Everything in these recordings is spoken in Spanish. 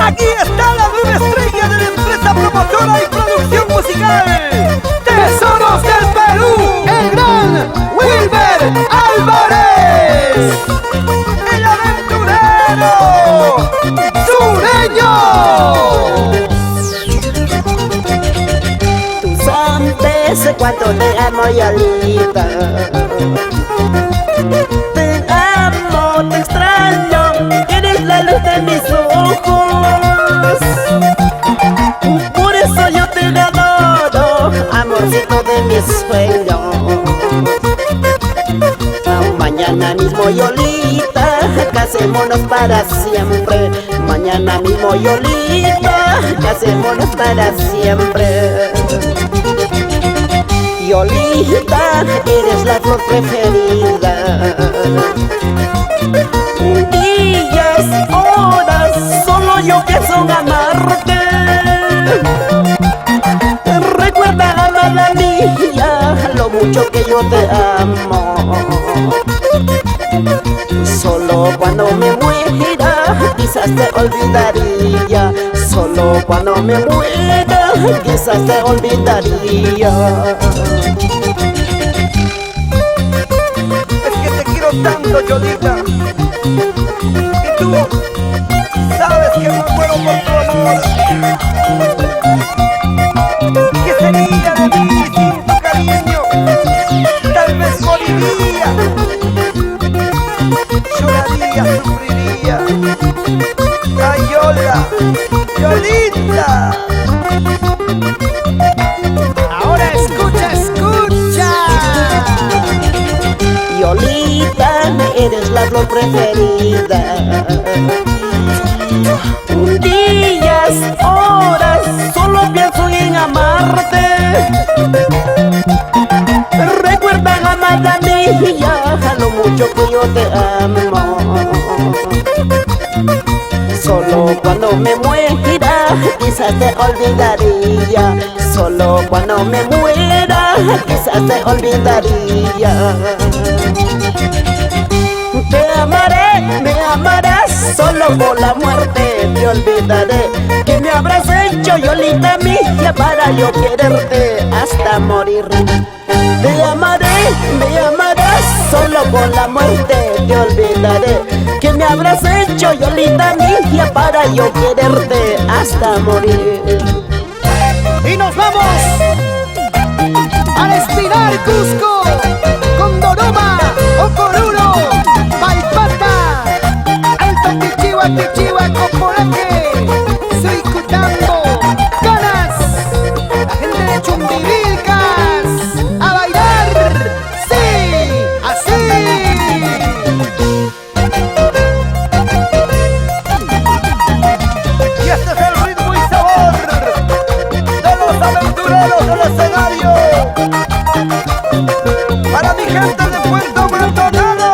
Aquí está la nueva estrella de la empresa promotora y producción musical Tesoros del Perú, el gran Wilber Álvarez, el aventurero sureño. Tú sabes cuánto te amo, Yolita. Te amo, te extraño, eres la luz de mis ojos. Por eso yo te adoro, amorcito de mis sueños. Mañana mismo, Yolita, casémonos para siempre. Mañana mismo, Yolita, casémonos para siempre. Yolita, eres la flor preferida. Días, horas, solo yo pienso en amarte. Recuerda, amada mía, lo mucho que yo te amo. Solo cuando me muera, quizás te olvidaría. Solo cuando me muera, quizás te olvidaría. Es que te quiero tanto, Yolita, y tú sabes que me muero por tu amor. ¿Qué sería de mí sin tu cariño? Tal vez moriría, lloraría, sufriría. Ay, Yola, Yolita. Ahora escucha, escucha. Yolita, eres la flor preferida. Días, horas, solo pienso en amarte. Recuerda, amada mía, lo mucho que yo te amo. Solo cuando me muera, quizás te olvidaría. Solo cuando me muera, quizás te olvidaría. Te amaré, me amarás, solo por la muerte te olvidaré. Que me habrás hecho, Yolita mía, para yo quererte hasta morir. Te amaré, me amarás, solo por la muerte te olvidaré. Que me habrás hecho, Yolita mía, para yo quererte hasta morir. Y nos vamos al Espinar Cusco, Condoroma, Ocoruro, Palpata, Alto Pichiwa, Pichiwa, Coporaque, Suicutambo, Canas, la gente de Chumbivilcas, a bailar, sí, así. Y este es el ritmo y sabor de los aventureros del escenario. Para mi gente de Puerto Maldonado,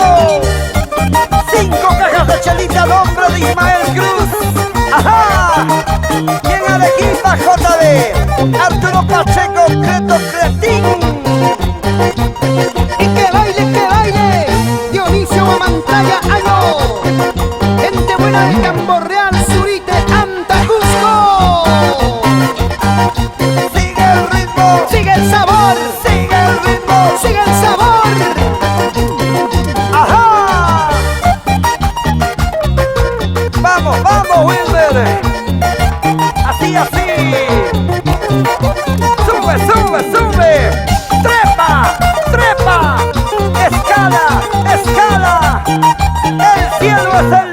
5 cajas de chelita al nombre de Ismael Cruz. ¡Ajá! Y en Arequipa, JD, Arturo Pacheco, Creto Cretín. Y que baile, Dionisio Mamantaya, Ayo. Gente buena de Campo Real, Surite, Antacusco. Sigue el ritmo, sigue el sabor, sigue el ritmo, sigue el sabor. ¡Ajá! Vamos, vamos, Wilber. Así, así. Sube, sube, sube. Trepa, trepa. Escala, escala. El cielo es el